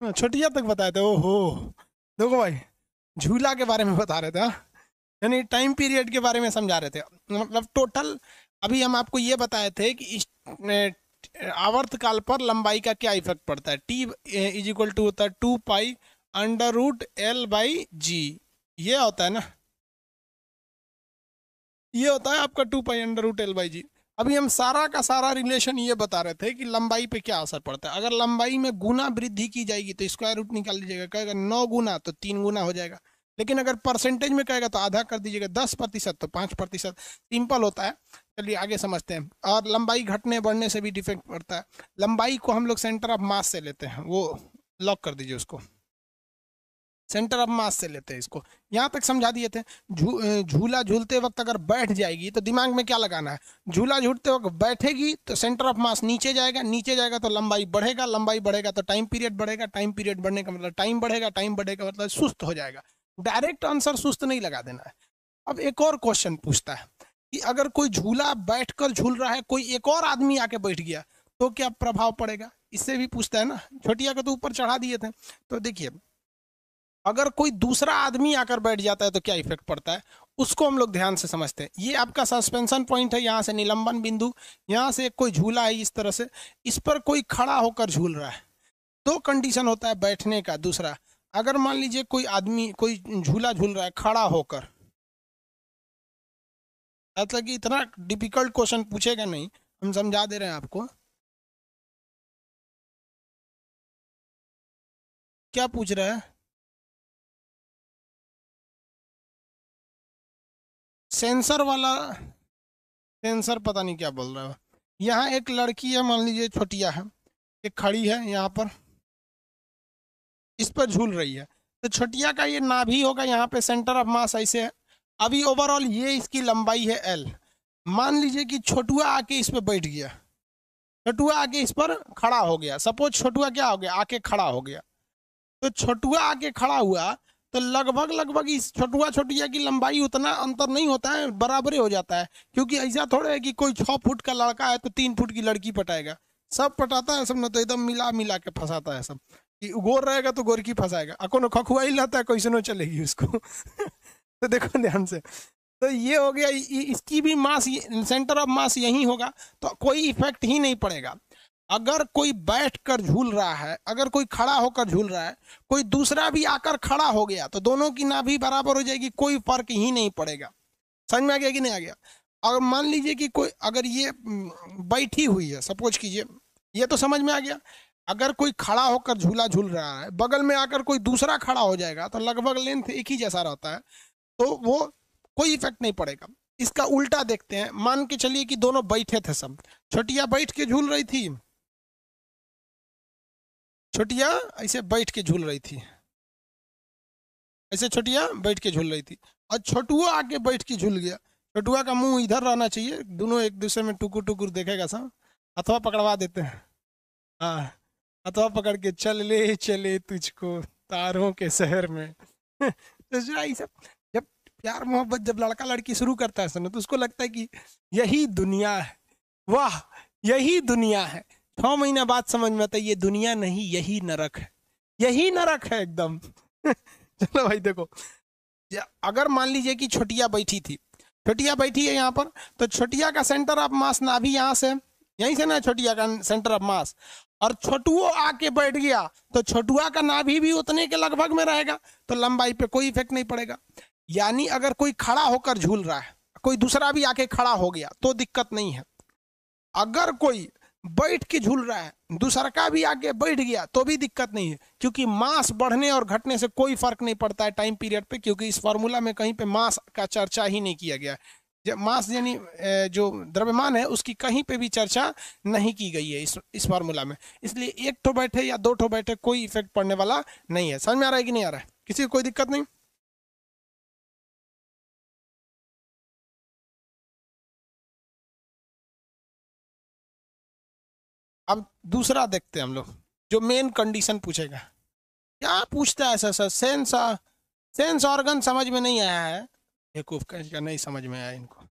छोटिया तक बताए थे, ओहो। देखो भाई, झूला के बारे में बता रहे थे, हाँ? यानी टाइम पीरियड के बारे में समझा रहे थे, मतलब टोटल। अभी हम आपको ये बताए थे कि इस आवर्तकाल पर लंबाई का क्या इफेक्ट पड़ता है। टी इज इक्वल टू होता है 2 पाई अंडर रूट L/G। ये होता है ना, ये होता है आपका 2 पाई अंडर रूट L/G। अभी हम सारा का सारा रिलेशन ये बता रहे थे कि लंबाई पे क्या असर पड़ता है। अगर लंबाई में गुना वृद्धि की जाएगी तो स्क्वायर रूट निकाल लीजिएगा, कहेगा 9 गुना तो 3 गुना हो जाएगा। लेकिन अगर परसेंटेज में कहेगा तो आधा कर दीजिएगा, 10% तो 5%। सिंपल होता है। चलिए आगे समझते हैं। और लंबाई घटने बढ़ने से भी डिफेक्ट पड़ता है। लंबाई को हम लोग सेंटर ऑफ मास से लेते हैं, वो लॉक कर दीजिए उसको, सेंटर ऑफ मास से लेते हैं इसको। यहाँ तक समझा दिए थे। झूला झूलते वक्त अगर बैठ जाएगी तो दिमाग में क्या लगाना है, झूला झूलते वक्त बैठेगी तो सेंटर ऑफ मास नीचे जाएगा, नीचे जाएगा तो लंबाई बढ़ेगा, लंबाई बढ़ेगा तो टाइम पीरियड बढ़ेगा, टाइम पीरियड बढ़ने का मतलब टाइम बढ़ेगा, टाइम बढ़ेगा मतलब सुस्त हो जाएगा। डायरेक्ट आंसर सुस्त नहीं लगा देना है। अब एक और क्वेश्चन पूछता है कि अगर कोई झूला बैठकर झूल रहा है, कोई एक और आदमी आके बैठ गया तो क्या प्रभाव पड़ेगा, इससे भी पूछता है ना। छोटिया को तो ऊपर चढ़ा दिए थे। तो देखिए, अगर कोई दूसरा आदमी आकर बैठ जाता है तो क्या इफेक्ट पड़ता है, उसको हम लोग ध्यान से समझते हैं। ये आपका सस्पेंशन पॉइंट है, यहाँ से निलंबन बिंदु, यहाँ से कोई झूला है इस तरह से, इस पर कोई खड़ा होकर झूल रहा है। दो कंडीशन होता है बैठने का। दूसरा, अगर मान लीजिए कोई आदमी कोई झूला झूल रहा है खड़ा होकर, मतलब कि इतना डिफिकल्ट क्वेश्चन पूछेगा नहीं, हम समझा दे रहे हैं आपको। क्या पूछ रहा है, सेंसर वाला। सेंसर पता नहीं क्या बोल रहा है। यहाँ एक लड़की है, मान लीजिए छोटिया है, एक खड़ी है यहाँ पर, इस पर झूल रही है। तो छोटिया का ये नाभि होगा यहाँ पे, सेंटर ऑफ मास ऐसे है। अभी ओवरऑल ये इसकी लंबाई है L। मान लीजिए कि छोटुआ आके इस पर बैठ गया, छोटुआ आके इस पर खड़ा हो गया। सपोज छोटुआ क्या हो गया, आके खड़ा हो गया। तो छोटुआ आके खड़ा हुआ तो लगभग लगभग इस छोटुआ छोटिया की लंबाई उतना अंतर नहीं होता है, बराबर हो जाता है। क्योंकि ऐसा थोड़ा है कि कोई 6 फुट का लड़का है तो 3 फुट की लड़की पटाएगा। सब पटाता है सब ना, तो एकदम मिला मिला के फंसाता है सब। कि गोर रहेगा तो गोर की फंसाएगा, अको खखुआ ही रहता है कैसे चलेगी उसको। तो देखो ध्यान से। तो ये हो गया, इसकी भी मास, सेंटर ऑफ मास यही होगा, तो कोई इफेक्ट ही नहीं पड़ेगा। अगर कोई बैठ कर झूल रहा है, अगर कोई खड़ा होकर झूल रहा है, कोई दूसरा भी आकर खड़ा हो गया तो दोनों की नाभि बराबर हो जाएगी, कोई फर्क ही नहीं पड़ेगा। समझ में आ गया कि नहीं आ गया। अगर मान लीजिए कि कोई, अगर ये बैठी हुई है, सपोज कीजिए, ये तो समझ में आ गया। अगर कोई खड़ा होकर झूला झूल रहा है, बगल में आकर कोई दूसरा खड़ा हो जाएगा तो लगभग लेंथ एक ही जैसा रहता है, तो वो कोई इफेक्ट नहीं पड़ेगा। इसका उल्टा देखते हैं। मान के चलिए कि दोनों बैठे थे सब, छोटिया बैठ के झूल रही थी, छोटिया ऐसे बैठ के झूल रही थी, ऐसे छोटिया बैठ के झूल रही थी, और छोटुआ आके बैठ के झूल गया। छोटुआ का मुंह इधर रहना चाहिए, दोनों एक दूसरे में टुकुर टुकुर देखेगा सब। अथवा पकड़वा देते हैं, हाँ, अथवा पकड़ के चल चले तुझको तारों के शहर में। तो जो ये सब, जब प्यार मोहब्बत जब लड़का लड़की शुरू करता है सुनो, तो उसको लगता है कि यही दुनिया है, वाह यही दुनिया है। 6 महीना बाद समझ में आता है ये दुनिया नहीं, यही नरक है, यही नरक है एकदम। चलो भाई देखो, अगर मान लीजिए कि छोटिया बैठी थी, छोटिया बैठी है यहाँ पर, तो छोटिया का सेंटर ऑफ मास ना भी यहाँ से, यहीं से ना छोटिया का सेंटर ऑफ मास, और छोटुओ आके बैठ गया तो छोटुआ का नाभि भी उतने के लगभग में रहेगा, तो लंबाई पे कोई इफेक्ट नहीं पड़ेगा। यानी अगर कोई खड़ा होकर झूल रहा है, कोई दूसरा भी आके खड़ा हो गया तो दिक्कत नहीं है। अगर कोई बैठ के झूल रहा है, दूसरा का भी आगे बैठ गया तो भी दिक्कत नहीं है, क्योंकि मास बढ़ने और घटने से कोई फर्क नहीं पड़ता है टाइम पीरियड पे, क्योंकि इस फॉर्मूला में कहीं पे मास का चर्चा ही नहीं किया गया। जब मास यानी जो द्रव्यमान है उसकी कहीं पे भी चर्चा नहीं की गई है इस फार्मूला में। इसलिए एक ठो बैठे या दो ठो बैठे कोई इफेक्ट पड़ने वाला नहीं है। समझ में आ रहा है कि नहीं आ रहा है, किसी को कोई दिक्कत नहीं। अब दूसरा देखते हैं हम लोग, जो मेन कंडीशन पूछेगा। क्या पूछता है सर, सेंस सेंस ऑर्गन समझ में नहीं आया है, बेवकूफ का नहीं समझ में आया इनको।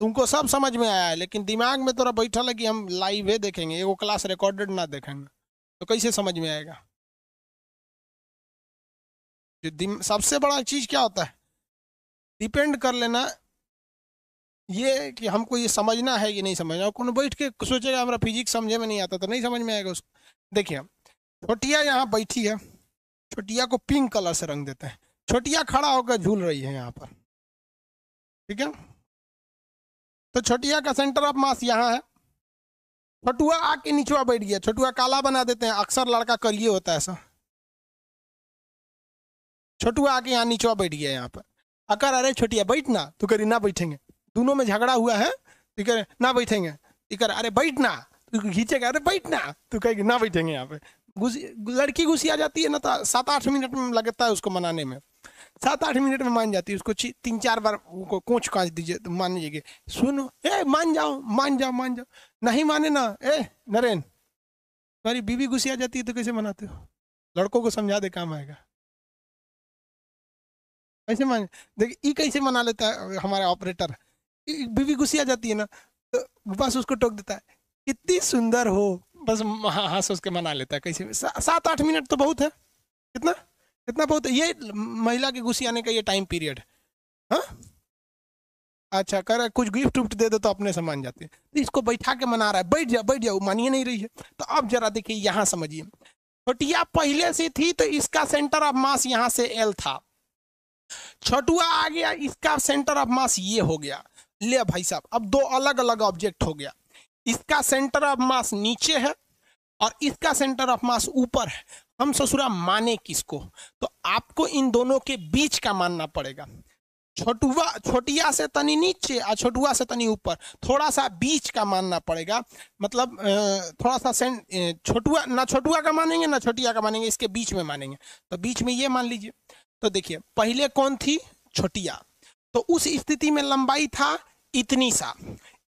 तुमको सब समझ में आया है, लेकिन दिमाग में थोड़ा बैठा है कि हम लाइव है देखेंगे, वो क्लास रिकॉर्डेड ना देखेंगे। तो कैसे समझ में आएगा? सबसे बड़ा चीज क्या होता है, डिपेंड कर लेना ये कि हमको ये समझना है कि नहीं समझना। कौन बैठ के सोचेगा हमारा फिजिक्स समझे में नहीं आता तो नहीं समझ में आएगा उसको। देखिए छोटिया यहाँ बैठी है, छोटिया को पिंक कलर से रंग देते हैं, छोटिया खड़ा होकर झूल रही है यहाँ पर, ठीक है। तो छोटिया का सेंटर ऑफ मास यहाँ है, छोटुआ आके नीचवा बैठ गया, छोटुआ काला बना देते हैं, अक्सर लड़का करिए होता है ऐसा। छोटुआ आके यहाँ नीचवा बैठ गया यहाँ पर, अकर अरे छोटिया बैठना, तो करी ना बैठेंगे, दोनों में झगड़ा हुआ है, तो कह ना बैठेंगे, इकर अरे बैठना, तो खींचेगा अरे बैठना, तो कहेगी ना बैठेंगे। यहाँ पे लड़की घुसी आ जाती है ना, तो 7-8 मिनट में लगता है उसको मनाने में, 7-8 मिनट में मान जाती है। उसको 3-4 बार कोच कांच दीजिए तो मान लीजिए, सुनो ए मान जाओ मान जाओ मान जाओ, नहीं माने ना ए नरेन, तुम्हारी बीवी घुसी आ जाती है तो कैसे मनाते हो? लड़कों को समझा दे काम आएगा। कैसे मान, देखिए कैसे मना लेता है हमारा ऑपरेटर, बीवी गुस्सी आ जाती है ना, तो बस उसको टोक देता है कितनी सुंदर हो, बस हंस उसके मना लेता है। कैसे 7-8 मिनट तो बहुत है, कितना कितना बहुत है ये महिला के गुस्से आने का ये टाइम पीरियड। हाँ अच्छा कर कुछ गिफ्ट उफ्ट दे दो तो अपने से मान जाते हैं, तो इसको बैठा के मना रहा है, बैठ जाओ बैठ जाओ, मानिए नहीं रही है। तो अब जरा देखिए यहाँ समझिए, छोटिया पहले से थी तो इसका सेंटर ऑफ मास यहाँ से एल था, छोटुआ आ गया, इसका सेंटर ऑफ मास ये हो गया। ले भाई साहब अब दो अलग अलग ऑब्जेक्ट हो गया, इसका सेंटर ऑफ मास नीचे है और इसका सेंटर ऑफ मास ऊपर है। हम ससुरा माने किसको? तो आपको इन दोनों के बीच का मानना पड़ेगा, छोटुआ छोटिया से तनी नीचे और छोटुआ से तनी ऊपर, थोड़ा सा बीच का मानना पड़ेगा। मतलब थोड़ा सा छोटुआ ना छोटुआ का मानेंगे ना छोटिया का मानेंगे, इसके बीच में मानेंगे। तो बीच में ये मान लीजिए। तो देखिए पहले कौन थी? छोटिया, तो उस स्थिति में लंबाई था इतनी सा,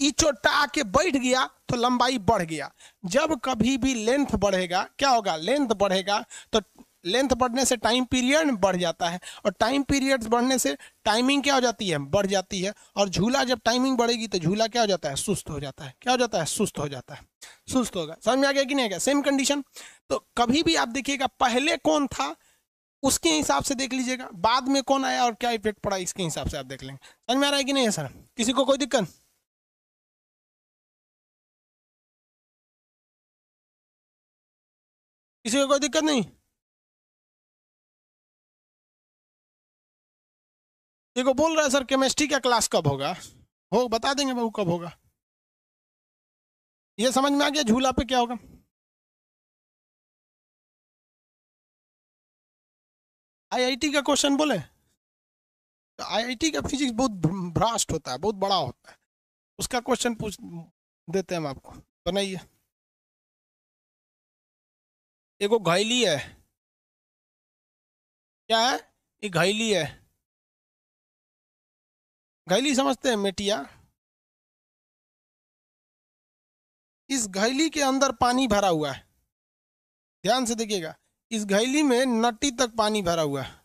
ई चोटा आके बैठ गया तो लंबाई बढ़ गया। जब कभी भी लेंथ बढ़ेगा क्या होगा? लेंथ बढ़ेगा तो लेंथ बढ़ने से टाइम पीरियड बढ़ जाता है, और टाइम पीरियड बढ़ने से टाइमिंग क्या हो जाती है? बढ़ जाती है। और झूला जब टाइमिंग बढ़ेगी तो झूला क्या हो जाता है? सुस्त हो जाता है। क्या हो जाता है? सुस्त हो जाता है। सुस्त होगा, समझ में आ गया कि नहीं आ गया? Same condition. तो कभी भी आप देखिएगा पहले कौन था उसके हिसाब से देख लीजिएगा, बाद में कौन आया और क्या इफेक्ट पड़ा इसके हिसाब से आप देख लेंगे। समझ में आ रहा है कि नहीं है सर? किसी को कोई दिक्कत? किसी को कोई दिक्कत नहीं? देखो बोल रहा है सर केमिस्ट्री का क्लास कब होगा, हो बता देंगे बाबू कब होगा। ये समझ में आ गया झूला पे क्या होगा? आईआईटी का क्वेश्चन बोले तो आईआईटी का फिजिक्स बहुत भ्रास्ट होता है, बहुत बड़ा होता है, उसका क्वेश्चन पूछ देते हैं हम आपको, बनाइए। एगो घैली है, क्या है? ये घैली है, घैली समझते हैं मेटिया? इस घैली के अंदर पानी भरा हुआ है, ध्यान से देखिएगा, इस घैली में नट्टी तक पानी भरा हुआ है।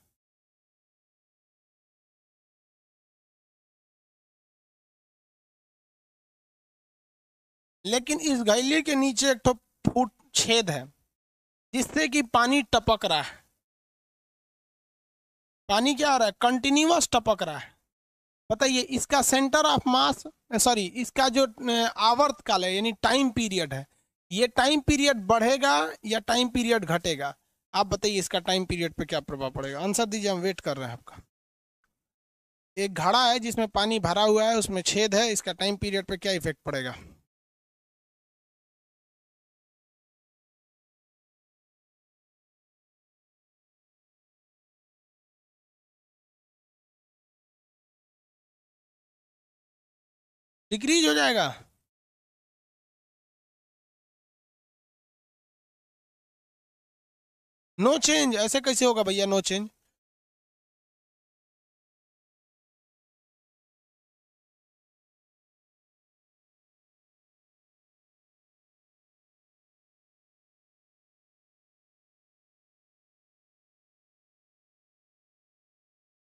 लेकिन इस घैली के नीचे एक तो फूट छेद है जिससे कि पानी टपक रहा है। पानी क्या आ रहा है? कंटिन्यूअस टपक रहा है। बताइए इसका सेंटर ऑफ मास, सॉरी इसका जो आवर्त काल है यानी टाइम पीरियड है, ये टाइम पीरियड बढ़ेगा या टाइम पीरियड घटेगा? आप बताइए इसका टाइम पीरियड पे क्या प्रभाव पड़ेगा? आंसर दीजिए, हम वेट कर रहे हैं आपका। एक घड़ा है जिसमें पानी भरा हुआ है, उसमें छेद है, इसका टाइम पीरियड पे क्या इफेक्ट पड़ेगा? डिक्रीज हो जाएगा। No change? ऐसे कैसे होगा भैया नो चेंज?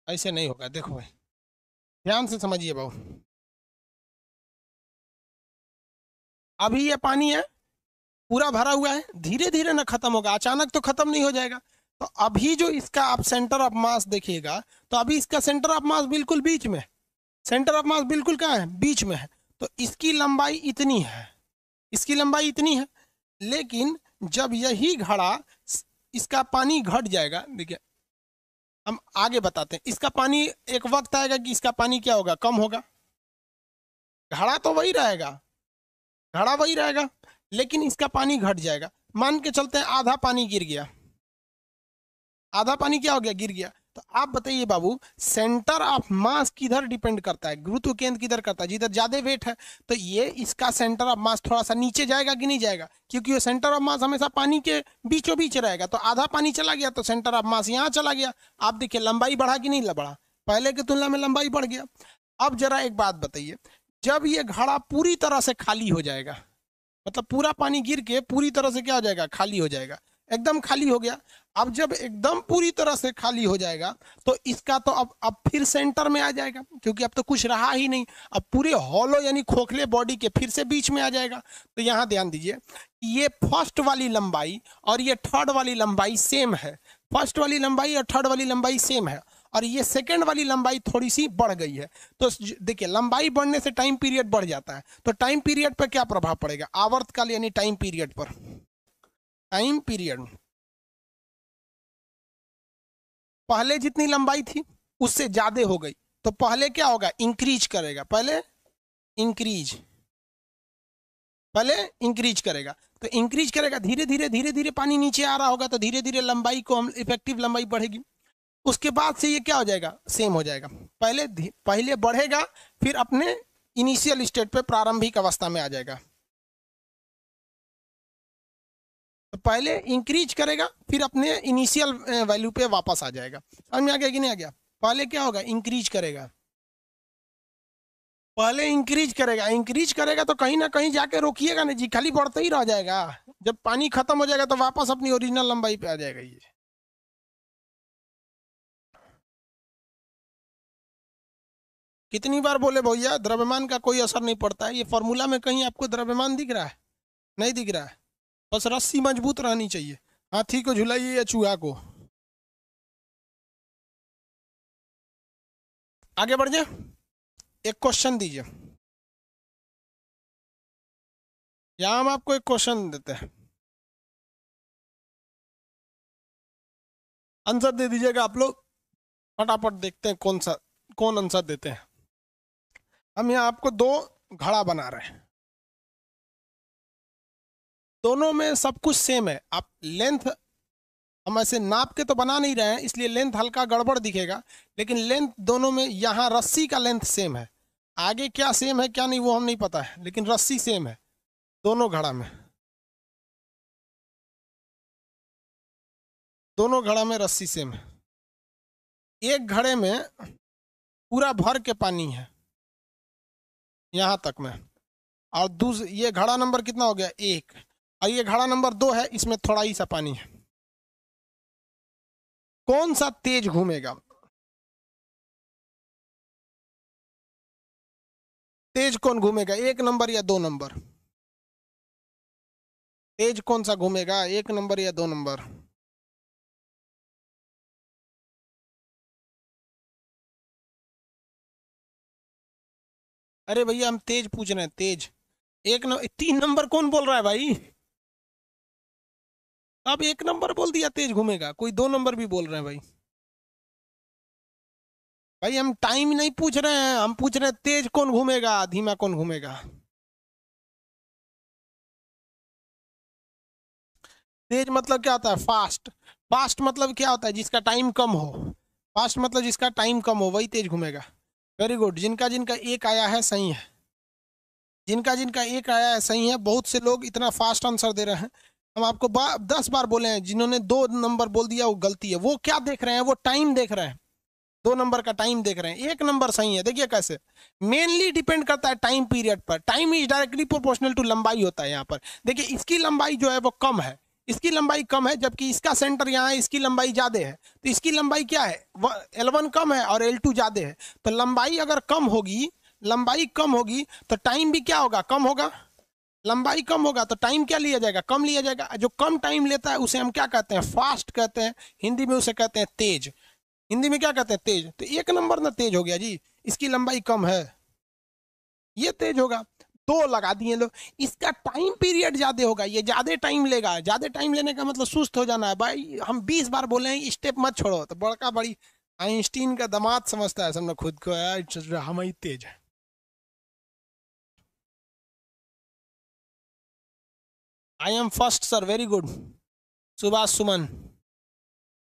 ऐसे नहीं होगा, देखो भाई ध्यान से समझिए बाबू। अभी ये पानी है, पूरा भरा हुआ है, धीरे धीरे ना खत्म होगा, अचानक तो खत्म नहीं हो जाएगा। तो अभी जो इसका आप सेंटर ऑफ मास देखिएगा, तो अभी इसका सेंटर ऑफ मास बिल्कुल बीच में, सेंटर ऑफ मास बिल्कुल कहाँ है, बीच में है। तो इसकी लंबाई इतनी है, इसकी लंबाई इतनी है। लेकिन जब यही घड़ा, इसका पानी घट जाएगा, देखिए हम आगे बताते हैं, इसका पानी एक वक्त आएगा कि इसका पानी क्या होगा, कम होगा। घड़ा तो वही रहेगा, घड़ा वही रहेगा, लेकिन इसका पानी घट जाएगा। मान के चलते हैं आधा पानी गिर गया, आधा पानी क्या हो गया, गिर गया। तो आप बताइए बाबू, सेंटर ऑफ मास किधर डिपेंड करता है, गुरुत्व केंद्र किधर करता है, जिधर ज्यादा वेट है। तो ये इसका सेंटर ऑफ मास थोड़ा सा नीचे जाएगा कि नहीं जाएगा, क्योंकि ये सेंटर ऑफ मास हमेशा पानी के बीचों बीच रहेगा। तो आधा पानी चला गया तो सेंटर ऑफ मास यहाँ चला गया। आप देखिए लंबाई बढ़ा कि नहीं बढ़ा, पहले की तुलना में लंबाई बढ़ गया। अब जरा एक बात बताइए, जब ये घड़ा पूरी तरह से खाली हो जाएगा, मतलब पूरा पानी गिर के पूरी तरह से क्या हो जाएगा, खाली हो जाएगा, एकदम खाली हो गया। अब जब एकदम पूरी तरह से खाली हो जाएगा तो इसका तो अब फिर सेंटर में आ जाएगा, क्योंकि अब तो कुछ रहा ही नहीं, अब पूरे हॉलो यानी खोखले बॉडी के फिर से बीच में आ जाएगा। तो यहाँ ध्यान दीजिए, ये फर्स्ट वाली लंबाई और ये थर्ड वाली लंबाई सेम है, फर्स्ट वाली लंबाई और थर्ड वाली लंबाई सेम है, और ये सेकेंड वाली लंबाई थोड़ी सी बढ़ गई है। तो देखिए लंबाई बढ़ने से टाइम पीरियड बढ़ जाता है। तो टाइम पीरियड पर क्या प्रभाव पड़ेगा, आवर्तकाल यानी टाइम पीरियड पर, टाइम पीरियड पहले जितनी लंबाई थी उससे ज्यादा हो गई, तो पहले क्या होगा, इंक्रीज करेगा, पहले इंक्रीज करेगा। तो इंक्रीज करेगा, धीरे धीरे पानी नीचे आ रहा होगा, तो धीरे धीरे लंबाई को हम इफेक्टिव लंबाई बढ़ेगी। उसके बाद से ये क्या हो जाएगा, सेम हो जाएगा, पहले बढ़ेगा, फिर अपने इनिशियल स्टेट पे, प्रारंभिक अवस्था में आ जाएगा। तो पहले इंक्रीज करेगा, फिर अपने इनिशियल वैल्यू पे वापस आ जाएगा। समझ में आ गया कि नहीं आ गया, पहले क्या होगा, इंक्रीज करेगा, पहले इंक्रीज करेगा, इंक्रीज करेगा तो कहीं ना कहीं जाके रोकिएगा नहीं जी, खाली बढ़ते ही रह जाएगा। जब पानी खत्म हो जाएगा तो वापस अपनी ओरिजिनल लंबाई पे आ जाएगा। ये कितनी बार बोले भैया, द्रव्यमान का कोई असर नहीं पड़ता है। ये फॉर्मूला में कहीं आपको द्रव्यमान दिख रहा है, नहीं दिख रहा है, बस रस्सी मजबूत रहनी चाहिए। हाथी को झुलाइए या चूहा को। आगे बढ़ जाए, एक क्वेश्चन दीजिए, यहां हम आपको एक क्वेश्चन देते हैं, आंसर दे दीजिएगा आप लोग, फटाफट देखते हैं कौन आंसर देते हैं। हम यहाँ आपको दो घड़ा बना रहे हैं, दोनों में सब कुछ सेम है। आप लेंथ, हम ऐसे नाप के तो बना नहीं रहे हैं, इसलिए लेंथ हल्का गड़बड़ दिखेगा, लेकिन लेंथ दोनों में, यहाँ रस्सी का लेंथ सेम है, आगे क्या सेम है क्या नहीं वो हम नहीं पता है, लेकिन रस्सी सेम है दोनों घड़ा में, दोनों घड़ा में रस्सी सेम है। एक घड़े में पूरा भर के पानी है यहाँ तक में, और ये घड़ा नंबर कितना हो गया, 1, और ये घड़ा नंबर 2 है, इसमें थोड़ा ही सा पानी है। कौन सा तेज घूमेगा, तेज कौन घूमेगा, 1 नंबर या 2 नंबर, तेज कौन सा घूमेगा, 1 नंबर या 2 नंबर। अरे भैया हम तेज पूछ रहे हैं, तेज। 3 नंबर कौन बोल रहा है भाई, अब 1 नंबर बोल दिया तेज घूमेगा, कोई 2 नंबर भी बोल रहे हैं भाई। भाई हम टाइम नहीं पूछ रहे हैं, हम पूछ रहे हैं तेज कौन घूमेगा, धीमा कौन घूमेगा। तेज मतलब क्या होता है, फास्ट, फास्ट मतलब क्या होता है, जिसका टाइम कम हो, फास्ट मतलब जिसका टाइम कम हो वही तेज घूमेगा। वेरी गुड, जिनका जिनका 1 आया है सही है, जिनका जिनका 1 आया है सही है। बहुत से लोग इतना फास्ट आंसर दे रहे हैं, हम आपको 10 बार बोले हैं, जिन्होंने 2 नंबर बोल दिया वो गलती है। वो क्या देख रहे हैं, वो टाइम देख रहे हैं, 2 नंबर का टाइम देख रहे हैं, 1 नंबर सही है। देखिए कैसे, मेनली डिपेंड करता है टाइम पीरियड पर, time is directly proportional to लंबाई होता है यहाँ पर। देखिए इसकी लंबाई जो है वो कम है, इसकी लंबाई कम है, जबकि इसका सेंटर यहाँ है, इसकी लंबाई ज्यादा है। तो इसकी लंबाई क्या है, L1 कम है और L2 ज्यादा है। तो लंबाई अगर कम होगी, लंबाई कम होगी तो टाइम भी क्या होगा, कम होगा। लंबाई कम होगा तो टाइम क्या लिया जाएगा, कम लिया जाएगा। जो कम टाइम लेता है उसे हम क्या कहते हैं, फास्ट कहते हैं। हिंदी में उसे कहते हैं तेज। हिंदी में क्या कहते हैं, तेज। तो 1 नंबर ना तेज हो गया जी, इसकी लंबाई कम है, ये तेज होगा। 2 लगा दिए लोग। इसका टाइम पीरियड ज्यादा होगा, ये ज्यादा टाइम लेगा। ज्यादा टाइम लेने का मतलब सुस्त हो जाना है भाई। हम 20 बार बोले हैं स्टेप मत छोड़ो, तो बड़का बड़ी आइंस्टीन का दामाद समझता है सबने खुद को, यार हम ही तेज है। I am first sir, very good. Subhash Suman,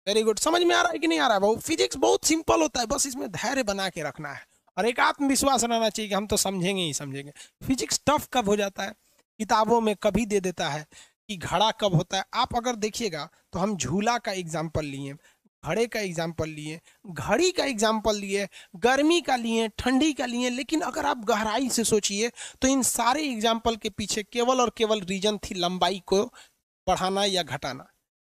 very good. समझ में आ रहा है कि नहीं आ रहा है भाऊ? फिजिक्स बहुत सिंपल होता है, बस इसमें धैर्य बना के रखना है और एक आत्मविश्वास रहना चाहिए कि हम तो समझेंगे ही समझेंगे। फिजिक्स टफ कब हो जाता है, किताबों में कभी दे देता है कि घड़ा कब होता है। आप अगर देखिएगा तो हम झूला का एग्जाम्पल लिए, घड़े का एग्जाम्पल लिए, घड़ी का एग्जाम्पल लिए, गर्मी का लिए, ठंडी का लिए, लेकिन अगर आप गहराई से सोचिए तो इन सारे एग्जाम्पल के पीछे केवल और केवल रीजन थी लंबाई को बढ़ाना या घटाना।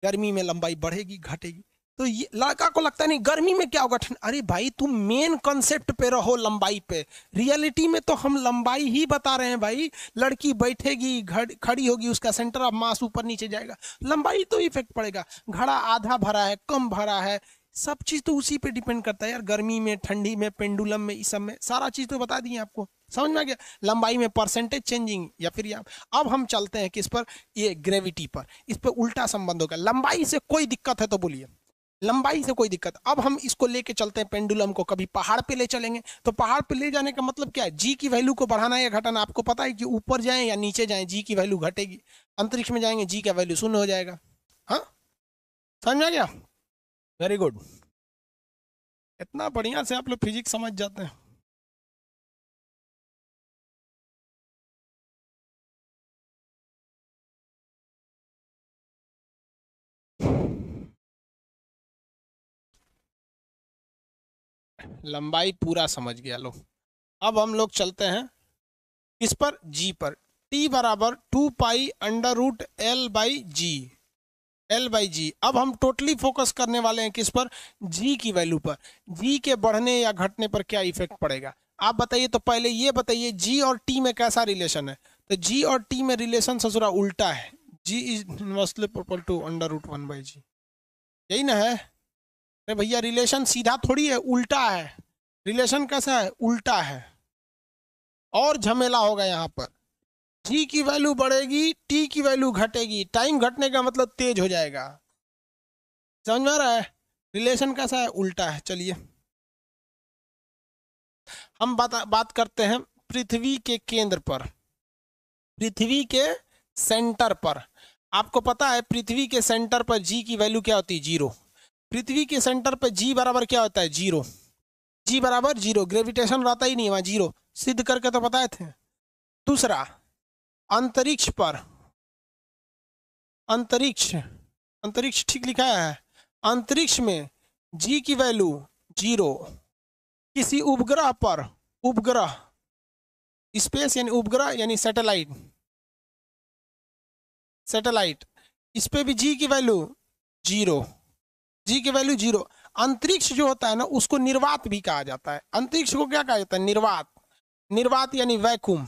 गर्मी में लंबाई बढ़ेगी घटेगी, तो ये लड़का को लगता नहीं गर्मी में क्या होगा, अरे भाई तुम मेन कॉन्सेप्ट पे रहो, लंबाई पे। रियलिटी में तो हम लंबाई ही बता रहे हैं भाई। लड़की बैठेगी, खड़ी होगी, उसका सेंटर ऑफ मास ऊपर नीचे जाएगा, लंबाई तो इफेक्ट पड़ेगा। घड़ा आधा भरा है, कम भरा है, सब चीज तो उसी पे डिपेंड करता है यार। गर्मी में, ठंडी में, पेंडुलम में, इस सब में सारा चीज तो बता दिए आपको, समझ में आ गया। लंबाई में परसेंटेज चेंजिंग या फिर अब हम चलते हैं किस पर, ये ग्रेविटी पर। इस पर उल्टा संबंध होगा। लंबाई से कोई दिक्कत है तो बोलिए, लंबाई से कोई दिक्कत। अब हम इसको लेके चलते हैं पेंडुलम को, कभी पहाड़ पे ले चलेंगे। तो पहाड़ पे ले जाने का मतलब क्या है, जी की वैल्यू को बढ़ाना या घटाना। आपको पता है कि ऊपर जाए या नीचे जाए जी की वैल्यू घटेगी, अंतरिक्ष में जाएंगे जी का वैल्यू 0 हो जाएगा। हाँ, समझ में आ गया, वेरी गुड। इतना बढ़िया से आप लोग फिजिक्स समझ जाते हैं। लंबाई पूरा समझ गया लो। अब हम लोग चलते हैं किस पर, जी पर। टी बराबर 2 pi under root L/G, L/G। अब हम टोटली फोकस करने वाले हैं किस पर, जी की वैल्यू पर। जी के बढ़ने या घटने पर क्या इफेक्ट पड़ेगा आप बताइए। तो पहले ये बताइए जी और टी में कैसा रिलेशन है। तो जी और टी में रिलेशन ससुरा उल्टा है, G is inversely proportional to under root 1/G, यही ना है। अरे भैया रिलेशन सीधा थोड़ी है, उल्टा है। रिलेशन कैसा है, उल्टा है। और झमेला होगा यहाँ पर, जी की वैल्यू बढ़ेगी, टी की वैल्यू घटेगी। टाइम घटने का मतलब तेज हो जाएगा, समझ में आ रहा है। रिलेशन कैसा है, उल्टा है। चलिए हम बात करते हैं पृथ्वी के केंद्र पर, पृथ्वी के सेंटर पर। आपको पता है पृथ्वी के सेंटर पर जी की वैल्यू क्या होती है, 0। पृथ्वी के सेंटर पर जी बराबर क्या होता है, 0। जी बराबर 0, ग्रेविटेशन रहता ही नहीं वहां, 0 सिद्ध करके तो बताए थे। दूसरा, अंतरिक्ष पर, अंतरिक्ष, अंतरिक्ष ठीक लिखा है, अंतरिक्ष में जी की वैल्यू 0। किसी उपग्रह पर, उपग्रह, स्पेस यानी उपग्रह यानी सैटेलाइट, सैटेलाइट, इस पे भी जी की वैल्यू 0, जी की वैल्यू 0। अंतरिक्ष जो होता है ना उसको निर्वात भी कहा जाता है। अंतरिक्ष को क्या कहा जाता है, निर्वात। निर्वात यानी वैक्यूम,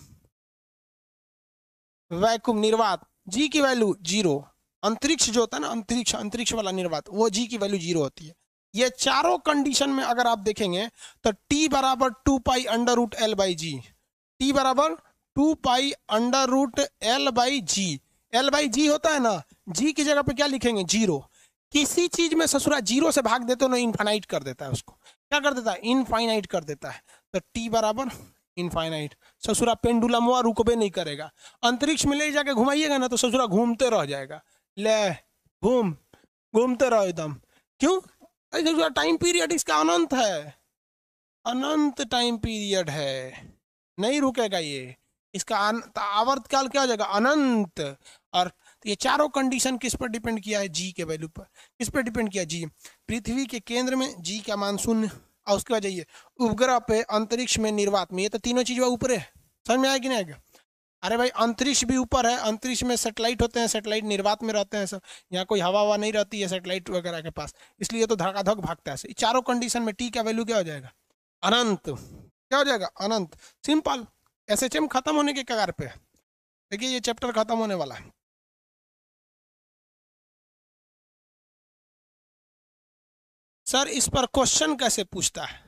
वैक्यूम निर्वात, जी की वैल्यू 0। अंतरिक्ष जो होता है ना, अंतरिक्ष, अंतरिक्ष वाला निर्वात, वो जी की वैल्यू 0 होती है। ये चारों कंडीशन में अगर आप देखेंगे तो टी बराबर 2 pi under root L/G, T बराबर 2 pi under root L/G। L/G होता है ना, जी की जगह पे क्या लिखेंगे, 0। किसी चीज में ससुरा 0 से भाग देते हो ना, इनफाइनाइट कर देता है उसको। क्या कर देता है, इनफाइनाइट कर देता है। तो टी बराबर इनफाइनाइट, ससुरा पेंडुलम हुआ, रुकबे नहीं करेगा। अंतरिक्ष में ले जाके घुमाइएगा ना तो ससुरा घूमते रह जाएगा, ले घूम, घूमते रहो एकदम। क्यों, ससुरा टाइम पीरियड इसका अनंत है, अनंत टाइम पीरियड है, नहीं रुकेगा ये। इसका आवर्तकाल क्या हो जाएगा, अनंत। और ये चारों कंडीशन किस पर डिपेंड किया है, जी के वैल्यू पर। किस पर डिपेंड किया, जी। पृथ्वी के केंद्र में जी का मान 0, और उसके बाद जाइए उपग्रह पे, अंतरिक्ष में, निर्वात में, ये तो तीनों चीज ऊपर है। समझ में आया कि नहीं आएगा। अरे भाई अंतरिक्ष भी ऊपर है, अंतरिक्ष में सैटेलाइट होते हैं, सैटेलाइट निर्वात में रहते हैं सब। यहाँ कोई हवा हवा नहीं रहती है सैटेलाइट वगैरह के पास, इसलिए तो धड़ाधक भागता है। चारों कंडीशन में टी का वैल्यू क्या हो जाएगा, अनंत। क्या हो जाएगा, अनंत। सिंपल, SHM खत्म होने के कगार पे है। देखिए ये चैप्टर खत्म होने वाला है। सर इस पर क्वेश्चन कैसे पूछता है?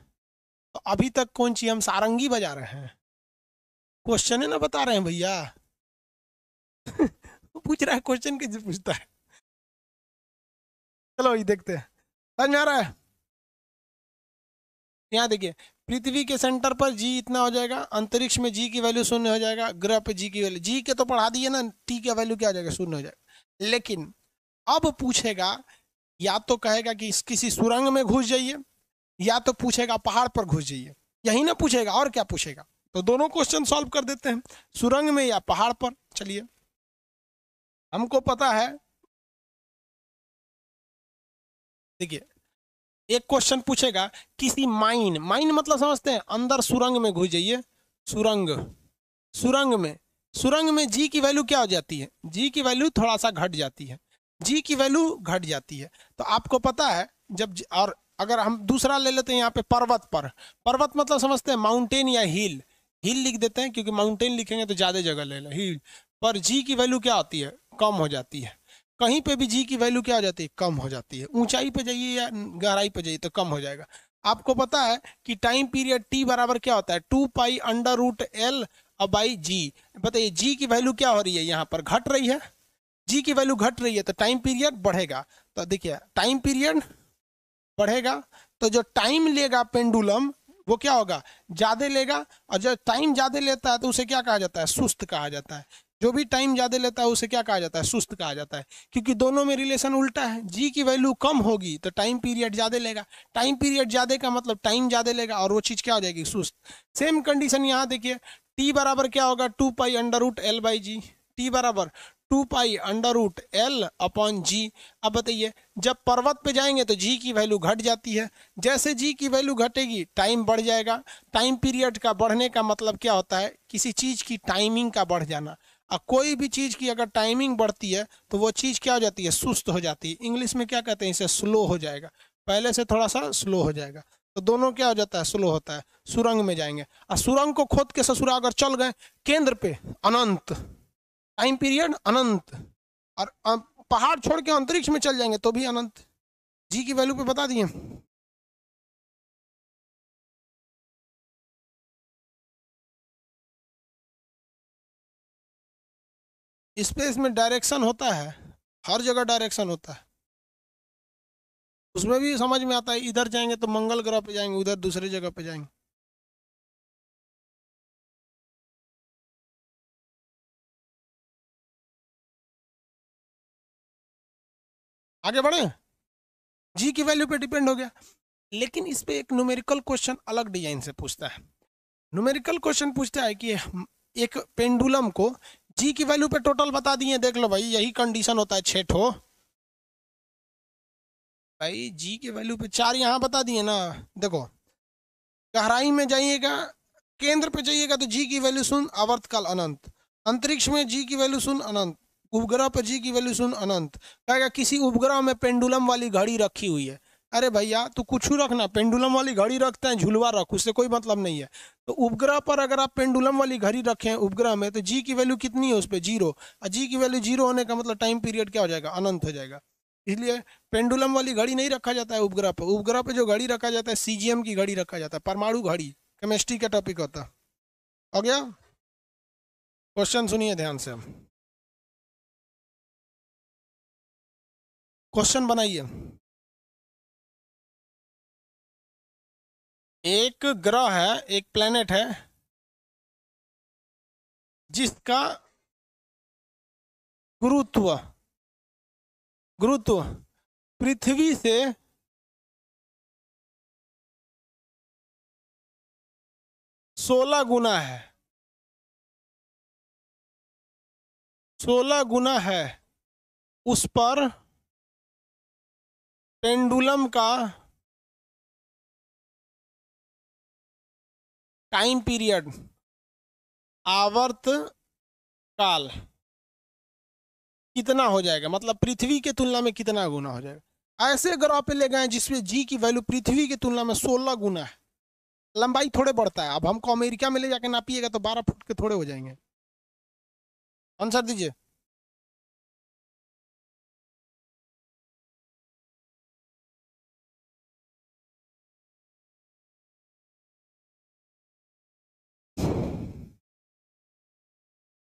तो अभी तक कौन सी हम सारंगी बजा रहे हैं? क्वेश्चन है ना बता रहे हैं भैया। पूछ रहा है क्वेश्चन कैसे पूछता है। चलो ये देखते हैं, समझ में आ रहा है? यहाँ देखिए, पृथ्वी के सेंटर पर जी इतना हो जाएगा, अंतरिक्ष में जी की वैल्यू शून्य हो जाएगा, ग्रह पे जी की वैल्यू, जी के तो पढ़ा दिए ना, टी का वैल्यू क्या हो जाएगा, शून्य हो जाएगा। लेकिन अब पूछेगा, या तो कहेगा कि किसी सुरंग में घुस जाइए, या तो पूछेगा पहाड़ पर घुस जाइए, यही ना पूछेगा, और क्या पूछेगा? तो दोनों क्वेश्चन सॉल्व कर देते हैं, सुरंग में या पहाड़ पर। चलिए, हमको पता है, देखिए एक क्वेश्चन पूछेगा किसी माइन, माइन मतलब समझते हैं, अंदर सुरंग में घुस जाइए, सुरंग, सुरंग में, सुरंग में जी की वैल्यू क्या हो जाती है, जी की वैल्यू थोड़ा सा घट जाती है, जी की वैल्यू घट जाती है। तो आपको पता है जब और अगर हम दूसरा ले लेते हैं यहाँ पे पर्वत पर, पर्वत मतलब समझते हैं माउंटेन या हिल, हिल लिख देते हैं क्योंकि माउंटेन लिखेंगे तो ज़्यादा जगह ले लो, हिल पर जी की वैल्यू क्या होती है, कम हो जाती है। कहीं पे भी जी की वैल्यू क्या हो जाती है, कम हो जाती है। ऊंचाई पे जाइए या गहराई पे जाइए तो कम हो जाएगा। आपको पता है कि टाइम पीरियड टी बराबर क्या होता है, 2 pi under root L by G. बताइए जी की वैल्यू क्या हो रही है, यहाँ पर घट रही है, जी की वैल्यू घट रही है तो टाइम पीरियड बढ़ेगा। तो देखिए टाइम पीरियड बढ़ेगा तो जो टाइम लेगा पेंडुलम वो क्या होगा, ज्यादा लेगा, और जब टाइम ज्यादा लेता है तो उसे क्या कहा जाता है, सुस्त कहा जाता है। जो भी टाइम ज्यादा लेता है उसे क्या कहा जाता है, सुस्त कहा जाता है। क्योंकि दोनों में रिलेशन उल्टा है, जी की वैल्यू कम होगी तो टाइम पीरियड ज्यादा लेगा, टाइम पीरियड ज्यादा का मतलब टाइम ज्यादा लेगा और वो चीज क्या हो जाएगी, सुस्त। सेम कंडीशन यहाँ देखिए, टी बराबर क्या होगा, 2 pi under root L by G, T बराबर 2 pi under root L upon G. अब बताइए जब पर्वत पे जाएंगे तो जी की वैल्यू घट जाती है, जैसे जी की वैल्यू घटेगी टाइम बढ़ जाएगा। टाइम पीरियड का बढ़ने का मतलब क्या होता है, किसी चीज की टाइमिंग का बढ़ जाना। और कोई भी चीज की अगर टाइमिंग बढ़ती है तो वो चीज क्या हो जाती है, सुस्त हो जाती है। इंग्लिश में क्या कहते हैं इसे, स्लो हो जाएगा, पहले से थोड़ा सा स्लो हो जाएगा। तो दोनों क्या हो जाता है, स्लो होता है। सुरंग में जाएंगे और सुरंग को खोद के ससुरा अगर चल गए केंद्र पे, अनंत टाइम पीरियड, अनंत। और पहाड़ छोड़ के अंतरिक्ष में चल जाएंगे तो भी अनंत। जी की वैल्यू पे बता दिए। स्पेस में डायरेक्शन होता है, हर जगह डायरेक्शन होता है, उसमें भी समझ में आता है, इधर जाएंगे तो मंगल ग्रह पे जाएंगे, उधर दूसरी जगह पे जाएंगे। आगे बढ़े, जी की वैल्यू पे डिपेंड हो गया। लेकिन इस पे एक न्यूमेरिकल क्वेश्चन अलग डिजाइन से पूछता है। न्यूमेरिकल क्वेश्चन पूछता है कि एक पेंडुलम को जी की वैल्यू पे टोटल बता दिए, देख लो भाई यही कंडीशन होता है, 6 ठो भाई, जी की वैल्यू पे 4 यहाँ बता दिए ना। देखो गहराई में जाइएगा, केंद्र पे जाइएगा तो जी की वैल्यू शून्य, आवर्तकाल अनंत। अंतरिक्ष में जी की वैल्यू शून्य, अनंत। उपग्रह पर जी की वैल्यू शून्य, अनंत। कहेगा किसी उपग्रह में पेंडुलम वाली घड़ी रखी हुई है। अरे भैया तू कुछ रखना, पेंडुलम वाली घड़ी रखते हैं, झुलवा रख, उससे कोई मतलब नहीं है। तो उपग्रह पर अगर आप पेंडुलम वाली घड़ी रखें उपग्रह में तो जी की वैल्यू कितनी है उस पर, 0। और जी की वैल्यू 0 होने का मतलब टाइम पीरियड क्या हो जाएगा, अनंत हो जाएगा। इसलिए पेंडुलम वाली घड़ी नहीं रखा जाता है उपग्रह पर। उपग्रह पे जो घड़ी रखा जाता है सीजीएम की घड़ी रखा जाता है, परमाणु घड़ी, केमिस्ट्री का टॉपिक होता है। हो गया, क्वेश्चन सुनिए ध्यान से, क्वेश्चन बनाइए। एक ग्रह है, एक प्लेनेट है जिसका गुरुत्व, गुरुत्व पृथ्वी से 16 गुना है, 16 गुना है। उस पर पेंडुलम का टाइम पीरियड, आवर्त काल कितना हो जाएगा, मतलब पृथ्वी के तुलना में कितना गुना हो जाएगा। ऐसे ग्रह पे ले गए जिसमें जी की वैल्यू पृथ्वी की तुलना में 16 गुना है। लंबाई थोड़े बढ़ता है, अब हमको अमेरिका में ले जाके नापिएगा तो 12 फुट के थोड़े हो जाएंगे। आंसर दीजिए।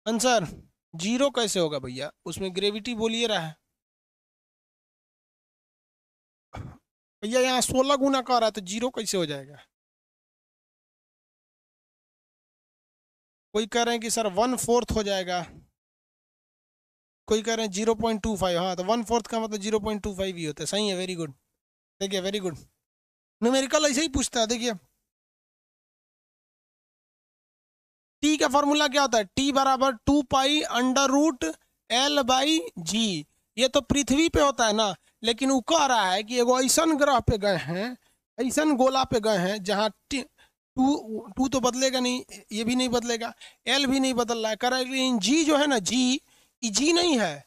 आंसर जीरो कैसे होगा भैया, उसमें ग्रेविटी बोलिए रहा है भैया, यहाँ 16 गुना कर रहा है तो जीरो कैसे हो जाएगा। कोई कह रहे हैं कि सर 1/4 हो जाएगा, कोई कह रहे हैं 0.25, हाँ तो 1/4 का मतलब 0.25 ही होता है, सही है, वेरी गुड। देखिए वेरी गुड, न्यूमेरिकल ऐसे ही पूछता है। देखिए टी का फॉर्मूला क्या होता है, टी बराबर 2 पाई अंडर रूट L/G। ये तो पृथ्वी पे होता है ना, लेकिन वो कह रहा है कि एगो ऐसा ग्रह पे गए हैं, ऐसा गोला पे गए हैं जहाँ टू टू तो बदलेगा नहीं, ये भी नहीं बदलेगा, एल भी नहीं बदल रहा है, कह रहा है लेकिन जी जो है ना, जी, ये जी नहीं है,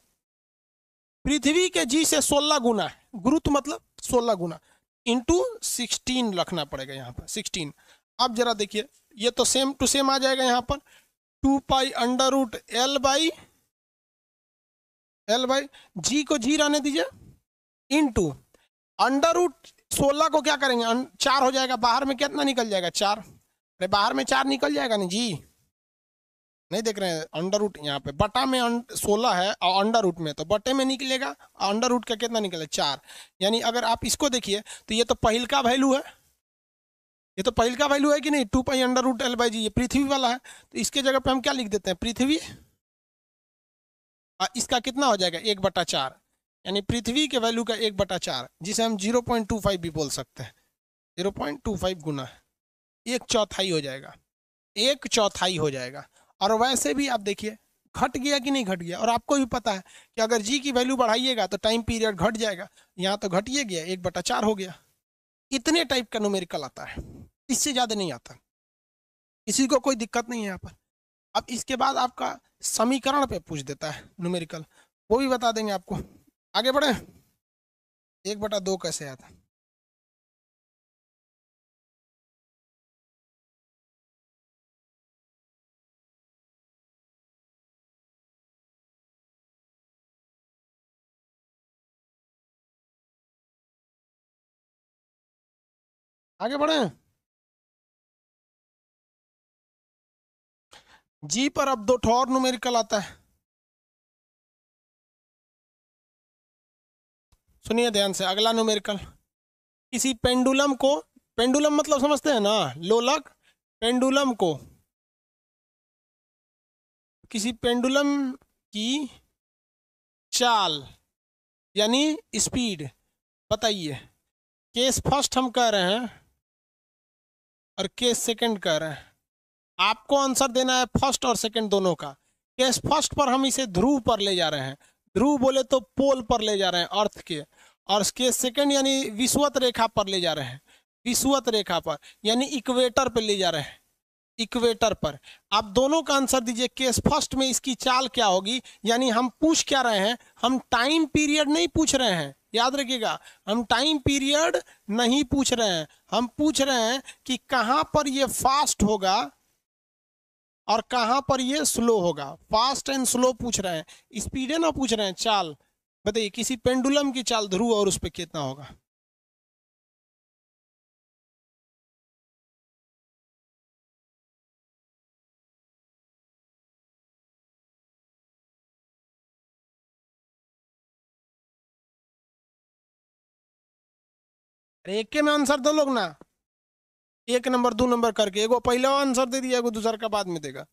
पृथ्वी के जी से 16 गुना है, गुरुत्व मतलब 16 गुना, × 16 रखना पड़ेगा यहाँ पर 16। अब जरा देखिए, ये तो सेम टू सेम आ जाएगा यहाँ पर, 2 पाई अंडर रूट L/, जी को जी रहने दीजिए, इंटू अंडर रूट 16 को क्या करेंगे, 4 हो जाएगा, बाहर में कितना निकल जाएगा, 4, अरे बाहर में 4 निकल जाएगा ना जी, नहीं देख रहे हैं, अंडर रूट यहाँ पे बटा में 16 है और अंडर रूट में तो बटे में निकलेगा, अंडर रूट का कितना निकले, 4। यानी अगर आप इसको देखिए तो ये तो पहिल का वैल्यू है, ये तो पहिल का वैल्यू है कि नहीं, 2 पाई अंडर रूट L/G, ये पृथ्वी वाला है, तो इसके जगह पे हम क्या लिख देते हैं, पृथ्वी, इसका कितना हो जाएगा, 1/4, यानी पृथ्वी के वैल्यू का 1/4, जिसे हम 0.25 भी बोल सकते हैं, 0.25 गुना, 1/4 हो जाएगा, 1/4 हो जाएगा। और वैसे भी आप देखिए घट गया कि नहीं घट गया, और आपको भी पता है कि अगर जी की वैल्यू बढ़ाइएगा तो टाइम पीरियड घट जाएगा, यहाँ तो घटिए गया, 1/4 हो गया। इतने टाइप का न्यूमेरिकल आता है, इससे ज़्यादा नहीं आता, किसी को कोई दिक्कत नहीं है यहाँ पर। अब इसके बाद आपका समीकरण पे पूछ देता है न्यूमेरिकल, वो भी बता देंगे आपको। आगे बढ़े, 1/2 कैसे आता है। आगे बढ़े, जी पर अब 2 ठो और न्यूमेरिकल आता है, सुनिए ध्यान से। अगला न्यूमेरिकल, किसी पेंडुलम को, पेंडुलम मतलब समझते हैं ना, लोलक, पेंडुलम को, किसी पेंडुलम की चाल यानी स्पीड बताइए। केस फर्स्ट हम कह रहे हैं और केस सेकंड कह रहे हैं, आपको आंसर देना है फर्स्ट और सेकंड दोनों का। केस फर्स्ट पर हम इसे ध्रुव पर ले जा रहे हैं, ध्रुव बोले तो पोल पर ले जा रहे हैं अर्थ के, और केस सेकंड यानी विषुवत रेखा पर ले जा रहे हैं, विषुवत रेखा पर यानी इक्वेटर पर ले जा रहे हैं, इक्वेटर पर। आप दोनों का आंसर दीजिए, केस फर्स्ट में इसकी चाल क्या होगी, यानी हम पूछ क्या रहे हैं, हम टाइम पीरियड नहीं पूछ रहे हैं, याद रखिएगा, हम टाइम पीरियड नहीं पूछ रहे हैं, हम पूछ रहे हैं कि कहां पर ये फास्ट होगा और कहां पर ये स्लो होगा, फास्ट एंड स्लो पूछ रहे हैं, स्पीड है ना पूछ रहे हैं, चाल बताइए, किसी पेंडुलम की चाल ध्रुव और उस पर कितना होगा। अरे एक के में आंसर दो लोग ना, 1 नंबर 2 नंबर करके, एगो पहला आंसर दे दिया, एगो दूसरा का बाद में देगा।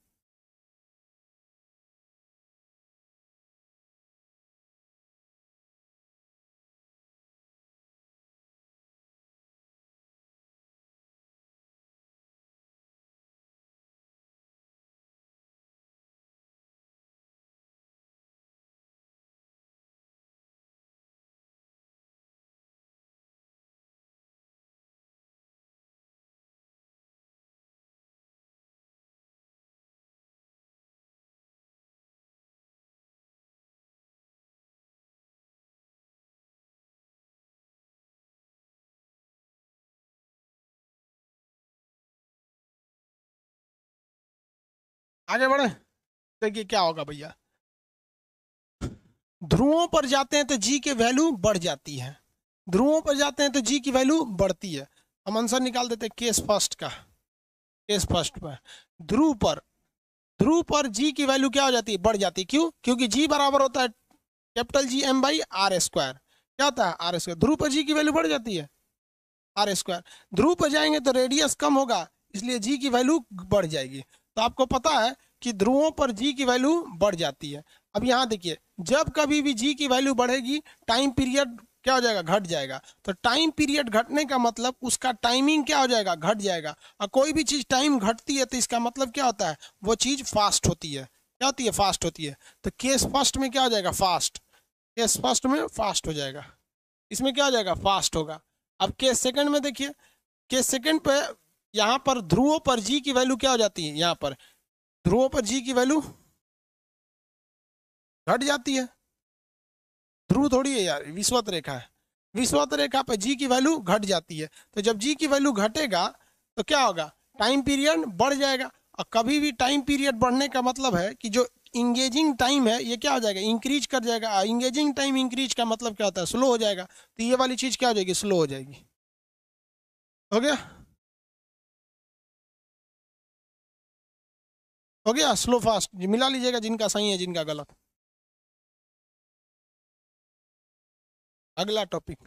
आगे बढ़े, देखिए क्या होगा भैया। ध्रुवों पर जाते हैं तो जी की वैल्यू बढ़ जाती है, ध्रुवों पर जाते हैं तो जी की वैल्यू बढ़ती है। हम आंसर निकाल देते हैं केस फर्स्ट का। केस फर्स्ट पर ध्रुव पर, ध्रुव पर जी की वैल्यू क्या हो जाती है, बढ़ जाती है। क्यों? क्योंकि जी बराबर होता है capital G M by R square. क्या होता है? Are square. ध्रुव पर जी की वैल्यू बढ़ जाती है आर स्क्वायर। ध्रुव पर जाएंगे तो रेडियस कम होगा, इसलिए जी की वैल्यू बढ़ जाएगी। तो आपको पता है कि ध्रुवों पर जी की वैल्यू बढ़ जाती है। अब यहाँ देखिए, जब कभी भी जी की वैल्यू बढ़ेगी टाइम पीरियड क्या हो जाएगा, घट जाएगा। तो टाइम पीरियड घटने का मतलब उसका टाइमिंग क्या हो जाएगा, घट जाएगा। और कोई भी चीज टाइम घटती है तो इसका मतलब क्या होता है, वो चीज फास्ट होती है। क्या होती है? फास्ट होती है। तो केस फर्स्ट में क्या हो जाएगा, फास्ट। केस फर्स्ट में फास्ट हो जाएगा, इसमें क्या हो जाएगा, फास्ट होगा। अब केस सेकंड में देखिए, केस सेकंड पे यहाँ पर ध्रुवों पर जी की वैल्यू क्या हो जाती है, यहाँ पर ध्रुवों पर जी की वैल्यू घट जाती है। ध्रुव थोड़ी है यार, विषुवत रेखा है। विषुवत रेखा पर जी की वैल्यू घट जाती है। तो जब जी की वैल्यू घटेगा तो क्या होगा, टाइम पीरियड बढ़ जाएगा। और कभी भी टाइम पीरियड बढ़ने का मतलब है कि जो इंगेजिंग टाइम है ये क्या हो जाएगा, इंक्रीज कर जाएगा। इंगेजिंग टाइम इंक्रीज का मतलब क्या होता है, स्लो हो जाएगा। तो ये वाली चीज क्या हो जाएगी, स्लो हो जाएगी। हो गया? हो गया स्लो फास्ट। मिला लीजिएगा जिनका सही है जिनका गलत। अगला टॉपिक,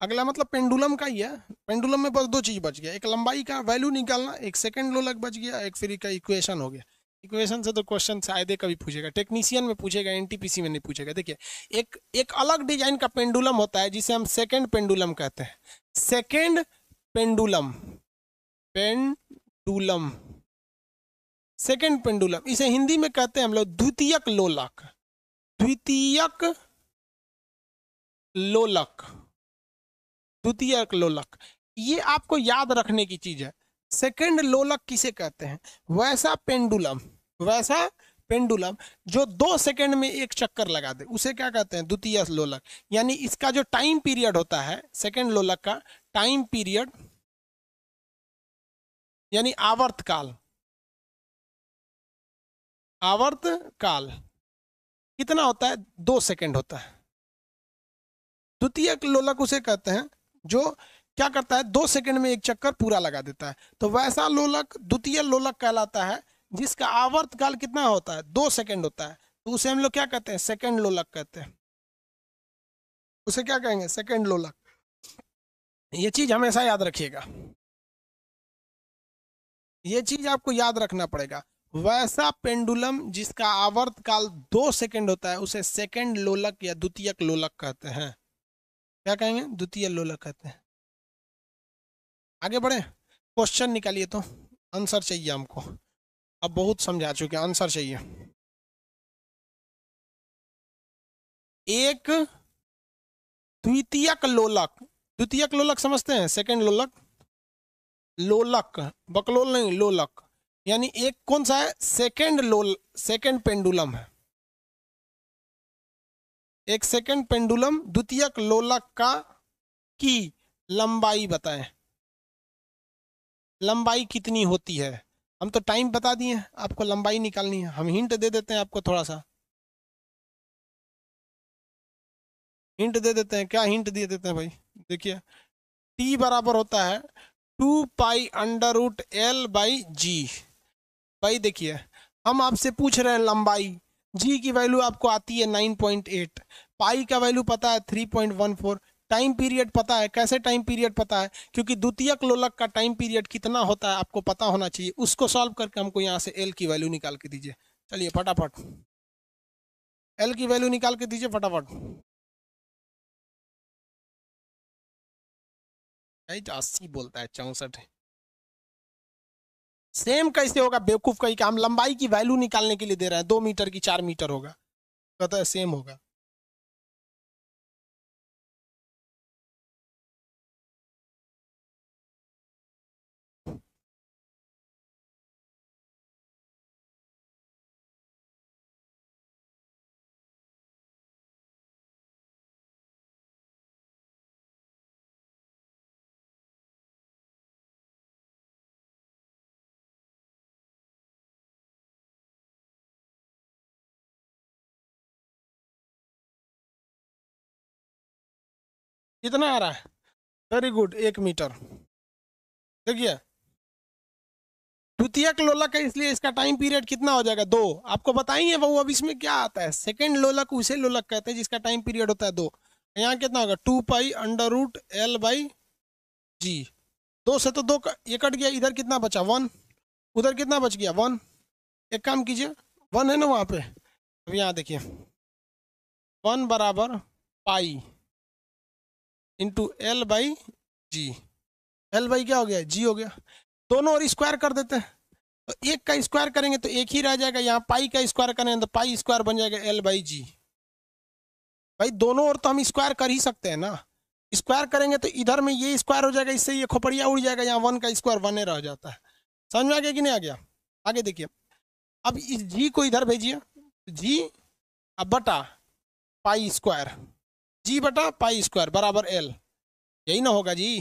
अगला मतलब पेंडुलम का ही है। पेंडुलम में बस दो चीज बच गया, एक लंबाई का वैल्यू निकालना, एक सेकंड लोलक बच गया, एक फिर का इक्वेशन हो गया। इक्वेशन से तो क्वेश्चन शायद कभी पूछेगा, टेक्नीशियन में पूछेगा, एनटीपीसी में नहीं पूछेगा। देखिए, एक एक अलग डिजाइन का पेंडुलम होता है जिसे हम सेकंड पेंडुलम कहते हैं। Second pendulum, pendulum, second pendulum, इसे हिंदी में कहते हैं हम लोग द्वितीयक लोलक। द्वितीयक लोलक, द्वितीयक लोलक, ये आपको याद रखने की चीज है। सेकंड लोलक किसे कहते हैं? वैसा पेंडुलम, वैसा पेंडुलम जो 2 सेकंड में एक चक्कर लगा दे उसे क्या कहते हैं, द्वितीय लोलक। यानी इसका जो टाइम पीरियड होता है सेकंड लोलक का, टाइम पीरियड यानी आवर्त काल, आवर्त काल कितना होता है, 2 सेकंड होता है। द्वितीय लोलक उसे कहते हैं जो क्या करता है, 2 सेकंड में एक चक्कर पूरा लगा देता है। तो वैसा लोलक द्वितीय लोलक कहलाता है जिसका आवर्त काल कितना होता है, 2 सेकंड होता है। तो उसे हम लोग क्या कहते हैं, सेकंड लोलक कहते हैं। उसे क्या कहेंगे, सेकंड लोलक। ये चीज हमेशा याद रखिएगा, ये चीज आपको याद रखना पड़ेगा। वैसा पेंडुलम जिसका आवर्त काल 2 सेकंड होता है उसे सेकंड लोलक या द्वितीयक लोलक कहते हैं। क्या कहेंगे, द्वितीय लोलक कहते हैं। आगे बढ़े, क्वेश्चन निकालिए तो, आंसर चाहिए हमको। अब बहुत समझा चुके हैं, आंसर चाहिए। एक द्वितीयक लोलक, द्वितीयक लोलक समझते हैं, सेकंड लोलक, लोलक बकलोल नहीं, लोलक यानी एक कौन सा है, सेकंड लोल, सेकंड पेंडुलम है। एक सेकंड पेंडुलम द्वितीयक लोलक का की लंबाई बताएं, लंबाई कितनी होती है। हम तो टाइम बता दिए, आपको लंबाई निकालनी है। हम हिंट दे देते हैं आपको थोड़ा सा, हिंट दे देते हैं। क्या हिंट दे देते हैं भाई, देखिए, टी बराबर होता है 2 pi under root L by G. भाई देखिए, हम आपसे पूछ रहे हैं लंबाई, जी की वैल्यू आपको आती है 9.8, पाई का वैल्यू पता है 3.14, टाइम पीरियड पता है। कैसे टाइम पीरियड पता है, क्योंकि द्वितीयक लोलक का टाइम पीरियड कितना होता है आपको पता होना चाहिए। उसको सॉल्व करके हमको यहाँ से एल की वैल्यू निकाल के दीजिए। चलिए फटाफट एल की वैल्यू निकाल के दीजिए फटाफट। 80 बोलता है, 64। सेम कैसे होगा बेवकूफ, कहीं का हम लंबाई की वैल्यू निकालने के लिए दे रहे हैं, 2 मीटर की 4 मीटर होगा, कहता है सेम होगा। कितना आ रहा है? Very good, 1 metre. देखिए द्वितीयक लोलक है, इसलिए इसका टाइम पीरियड कितना हो जाएगा? 2। आपको बताइए वो, अब इसमें क्या आता है, सेकंड लोलक उसे लोलक कहते हैं जिसका टाइम पीरियड होता है 2। यहाँ कितना होगा? 2 पाई अंडर रूट L/G। 2 से तो 2 ये कट गया, इधर कितना बचा? 1। उधर कितना बच गया? 1। एक काम कीजिए, 1 है ना वहाँ पे, अब यहाँ देखिए 1 बराबर पाई इंटू L/G। L/, क्या हो गया? G हो गया। दोनों और स्क्वायर कर देते हैं, तो एक का स्क्वायर करेंगे तो एक ही रह जाएगा, यहाँ पाई का स्क्वायर करेंगे तो पाई स्क्वायर बन जाएगा L/G। भाई दोनों ओर तो हम स्क्वायर कर ही सकते हैं ना, स्क्वायर करेंगे तो इधर में ये स्क्वायर हो जाएगा, इससे ये खोपड़िया उड़ जाएगा, यहाँ 1 का स्क्वायर 1 रह जाता है। समझ में आ गया कि नहीं आ गया? आगे देखिए, अब इस G को इधर भेजिए, G अब बटा पाई स्क्वायर, G बटा पाई स्क्वायर बराबर L, यही ना होगा जी?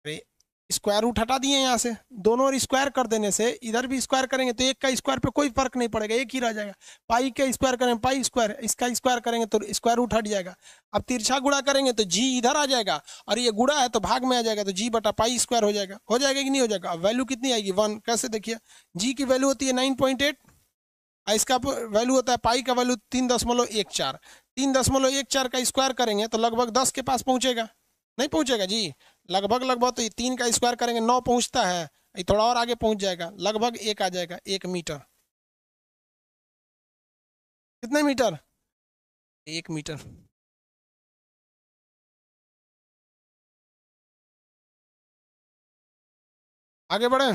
अरे स्क्वायर रूट हटा दिए यहाँ से, दोनों ओर स्क्वायर कर देने से इधर भी स्क्वायर करेंगे तो एक का स्क्वायर पे कोई फर्क नहीं पड़ेगा, एक ही रह जाएगा। पाई का स्क्वायर करेंगे पाई स्क्वायर, इसका स्क्वायर करेंगे तो स्क्वायर रूट हट जाएगा। अब तिरछा गुणा करेंगे तो जी इधर आ जाएगा, और ये गुणा है तो भाग में आ जाएगा, तो जी बटा पाई स्क्वायर हो जाएगा। हो जाएगा कि नहीं हो जाएगा? अब वैल्यू कितनी आएगी? 1। कैसे देखिए, जी की वैल्यू होती है 9.8, इसका वैल्यू होता है पाई का वैल्यू 3.14। 3.14 का स्क्वायर करेंगे तो लगभग 10 के पास पहुंचेगा, नहीं पहुंचेगा जी? लगभग लगभग, तो 3 का स्क्वायर करेंगे 9 पहुंचता है, ये थोड़ा और आगे पहुंच जाएगा, लगभग 1 आ जाएगा, 1 मीटर। कितने मीटर? 1 मीटर। आगे बढ़े,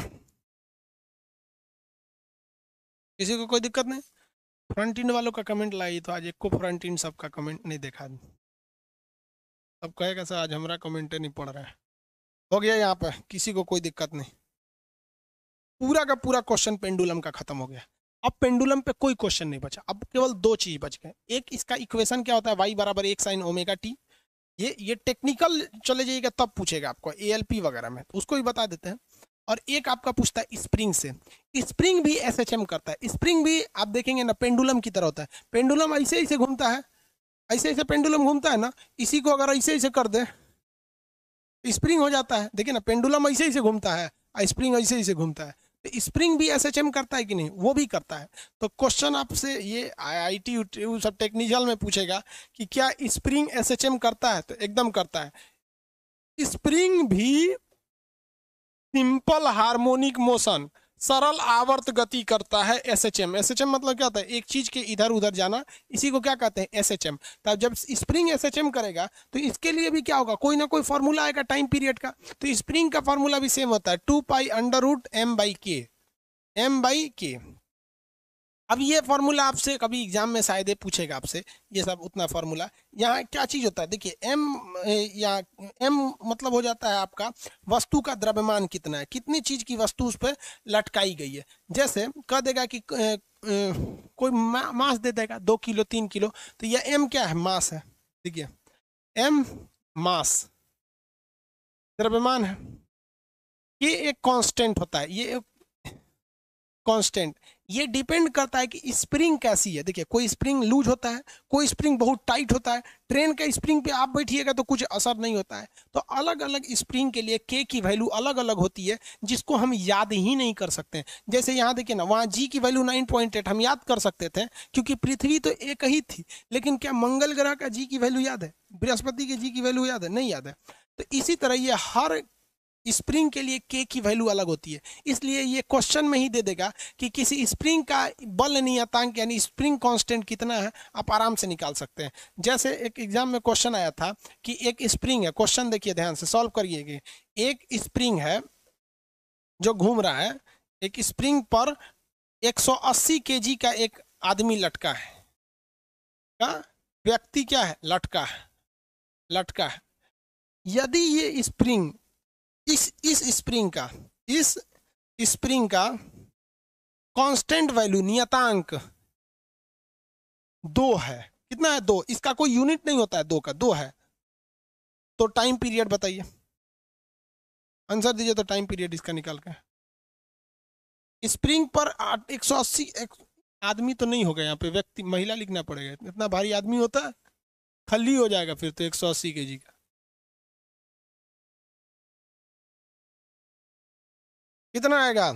किसी को कोई दिक्कत नहीं? फ्रंट इंड वालों का कमेंट लाई तो आज एक को फ्रंट इंड सबका कमेंट नहीं देखा, सब कहेगा सर आज हमारा कमेंट नहीं पड़ रहा है। हो गया यहाँ पे, किसी को कोई दिक्कत नहीं? पूरा का पूरा क्वेश्चन पेंडुलम का खत्म हो गया। अब पेंडुलम पे कोई क्वेश्चन नहीं बचा, अब केवल 2 चीज बच गए। एक, इसका इक्वेशन क्या होता है? y बराबर 1 sin ओमेगा टी। ये टेक्निकल चले जाइएगा तब पूछेगा आपको ALP वगैरह में, तो उसको भी बता देते हैं। और एक आपका पूछता है स्प्रिंग से, स्प्रिंग भी SHM करता है। स्प्रिंग भी आप देखेंगे ना पेंडुलम की तरह होता है, पेंडुलम ऐसे ऐसे घूमता है, ऐसे ऐसे पेंडुलम घूमता है ना, इसी को अगर ऐसे ऐसे कर दे स्प्रिंग हो जाता है। देखिए ना पेंडुलम ऐसे ऐसे घूमता है, स्प्रिंग ऐसे ऐसे घूमता है, तो स्प्रिंग भी SHM करता है कि नहीं? वो भी करता है। तो क्वेश्चन आपसे ये IIT सब टेक्निकल में पूछेगा कि क्या स्प्रिंग SHM करता है, तो एकदम करता है। स्प्रिंग भी सिंपल हार्मोनिक मोशन, सरल आवर्त गति करता है, SHM। SHM मतलब क्या होता है? एक चीज के इधर उधर जाना, इसी को क्या कहते हैं? SHM। तब जब स्प्रिंग SHM करेगा तो इसके लिए भी क्या होगा? कोई ना कोई फॉर्मूला आएगा टाइम पीरियड का, तो स्प्रिंग का फॉर्मूला भी सेम होता है, 2 पाई अंडर रूट M/K। अब ये फॉर्मूला आपसे कभी एग्जाम में शायद पूछेगा आपसे, ये सब उतना फॉर्मूला। यहाँ क्या चीज होता है देखिए, M या M मतलब हो जाता है आपका वस्तु का द्रव्यमान कितना है, कितनी चीज की वस्तु उस पर लटकाई गई है। जैसे कह देगा कि कोई मास दे देगा 2 किलो 3 किलो, तो यह M क्या है? मास है। देखिए M मास द्रव्यमान है, ये एक कांस्टेंट होता है, ये कांस्टेंट। ये डिपेंड करता है कि स्प्रिंग कैसी है। देखिए कोई स्प्रिंग लूज होता है, कोई स्प्रिंग बहुत टाइट होता है। ट्रेन के स्प्रिंग पे आप बैठिएगा तो कुछ असर नहीं होता है। तो अलग अलग स्प्रिंग के लिए K की वैल्यू अलग अलग होती है, जिसको हम याद ही नहीं कर सकते। जैसे यहाँ देखिए ना, वहाँ G की वैल्यू 9.8 हम याद कर सकते थे क्योंकि पृथ्वी तो एक ही थी, लेकिन क्या मंगल ग्रह का G की वैल्यू याद है? बृहस्पति के G की वैल्यू याद है? नहीं याद है। तो इसी तरह ये हर स्प्रिंग के लिए K की वैल्यू अलग होती है, इसलिए ये क्वेश्चन में ही दे देगा कि किसी स्प्रिंग का बल नियतांक यानी स्प्रिंग कांस्टेंट कितना है, आप आराम से निकाल सकते हैं। जैसे एक एग्जाम में क्वेश्चन आया था कि एक स्प्रिंग है, क्वेश्चन देखिए ध्यान से सॉल्व करिएगा। एक स्प्रिंग है जो घूम रहा है, एक स्प्रिंग पर 180 kg का एक आदमी लटका है, का व्यक्ति क्या है? लटका है, लटका है। यदि ये स्प्रिंग इस स्प्रिंग का कांस्टेंट वैल्यू नियतांक 2 है, कितना है? 2, इसका कोई यूनिट नहीं होता है 2 का, 2 है, तो टाइम पीरियड बताइए, आंसर दीजिए। तो टाइम पीरियड इसका निकाल के स्प्रिंग पर 180 आदमी तो नहीं होगा यहाँ पे, व्यक्ति महिला लिखना पड़ेगा, इतना भारी आदमी होता है खली हो जाएगा फिर तो 180 kg का। कितना आएगा?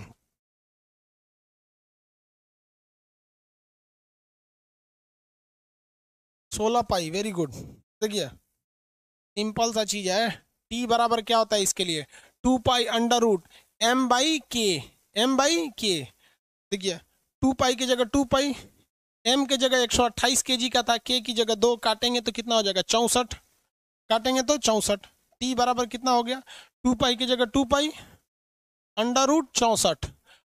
16 पाई। Very good. देखिए सिंपल सा चीज है। टी बराबर क्या होता है इसके लिए? 2 pi under root M by K. M by K. देखिए 2 पाई की जगह 2 पाई, एम की जगह 128 kg का था, के की जगह 2 काटेंगे तो कितना हो जाएगा? 64। काटेंगे तो 64। टी बराबर कितना हो गया? 2 पाई की जगह 2 pi under root 64।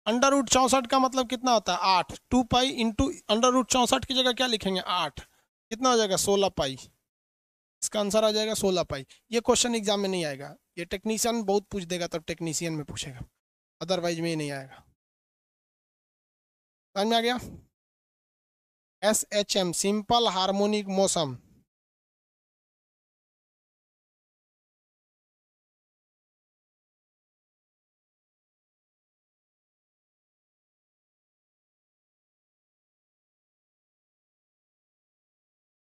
Under root 64 का मतलब कितना होता है? 8। 2 पाई इंटू अंडर रूट 64 की जगह क्या लिखेंगे? 8। कितना हो जाएगा? 16 पाई। इसका आंसर आ जाएगा 16 पाई। ये क्वेश्चन एग्जाम में नहीं आएगा, ये टेक्नीशियन बहुत पूछ देगा, तब टेक्नीशियन में पूछेगा, अदरवाइज में ये नहीं आएगा। समझ में आ गया? SHM simple harmonic motion.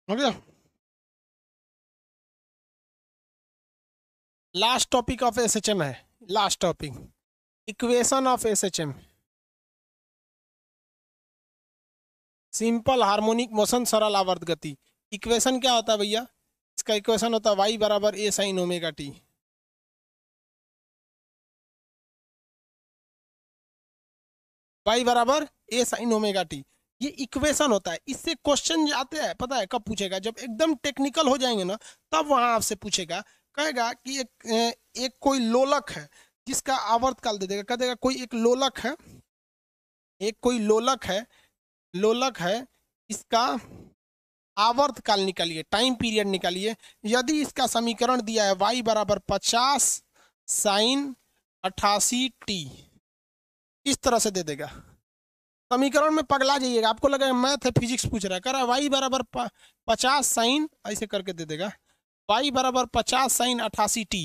हो गया? लास्ट टॉपिक ऑफ SHM है, last topic, equation of SHM। Simple harmonic motion, सरल आवर्त गति। इक्वेशन क्या होता है भैया? इसका इक्वेशन होता है y बराबर a sin omega T. y बराबर a sin ओमेगा टी, ये इक्वेशन होता है। इससे क्वेश्चन आते हैं, पता है कब पूछेगा? जब एकदम टेक्निकल हो जाएंगे ना, तब वहां आपसे पूछेगा। कहेगा कि एक कोई लोलक है जिसका आवर्त काल दे देगा, कह देगा कोई एक लोलक है, एक कोई लोलक है, लोलक है, इसका आवर्त काल निकालिए, टाइम पीरियड निकालिए। यदि इसका समीकरण दिया है y बराबर 50 साइन 88t, इस तरह से दे देगा। समीकरण में पगला जाइएगा, आपको लगेगा मैथ है, फिजिक्स पूछ रहा है। कह रहा है वाई बराबर 50 साइन, ऐसे करके दे देगा, वाई बराबर 50 साइन 88t,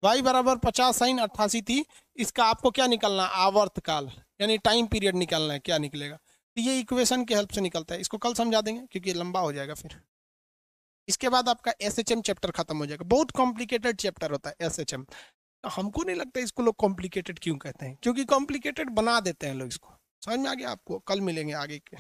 वाई बराबर 50 साइन 88t। इसका आपको क्या निकालना? आवर्तकाल, यानी टाइम पीरियड निकालना है। क्या निकलेगा? तो ये इक्वेशन के हेल्प से निकलता है। इसको कल समझा देंगे क्योंकि लंबा हो जाएगा फिर। इसके बाद आपका SHM चैप्टर खत्म हो जाएगा। बहुत कॉम्प्लिकेटेड चैप्टर होता है SHM। हमको नहीं लगता इसको लोग कॉम्प्लिकेटेड क्यों कहते हैं, क्योंकि कॉम्प्लिकेटेड बना देते हैं लोग इसको। समझ में आ गया आपको? कल मिलेंगे आगे के।